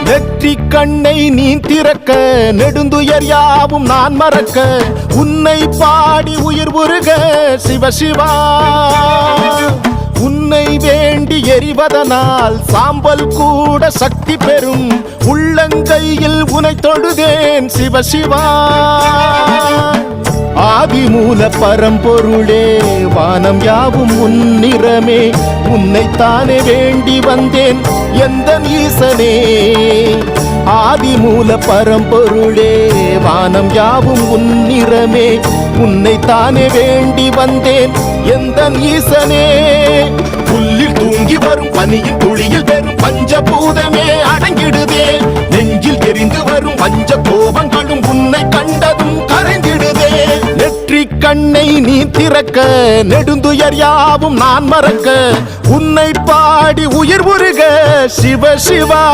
நெற்றி கண்ணை நீ திறக்க நெடுந்துயர் யாவும் நான் மறக்க உன்னை பாடி உயிர் உருக சிவசிவா உன்னை வேண்டி எரிவதனால் சாம்பல் கூட சக்தி பெறும் உள்ளங்கையில் உனை தொழுதேன் சிவசிவா ஆதிமூல பரம்பொருளே வானம் யாவும் உன்னிறமே உன்னைத்தானே வேண்டி வந்தேன் எந்த ஈசனே ஆதிமூல பரம்பொருளே வானம் யாவும் உன்னிறமே உன்னைத்தானே வேண்டி வந்தேன் எந்த ஈசனே புல்லில் தூங்கி வரும் பனியின் துளியில் பெறும் பஞ்சபூதமே அடங்கிடுதே நெஞ்சில் எரிந்து வரும் பஞ்ச கோபங்களும் உன்னை கண்டதும் கரைந்திடுதே நெற்றி கண்ணை நீ திறக்க நெடுந்துயர் யாவும் நான் மறக்க உன்னை பாடி உயிர் உருக சிவ சிவா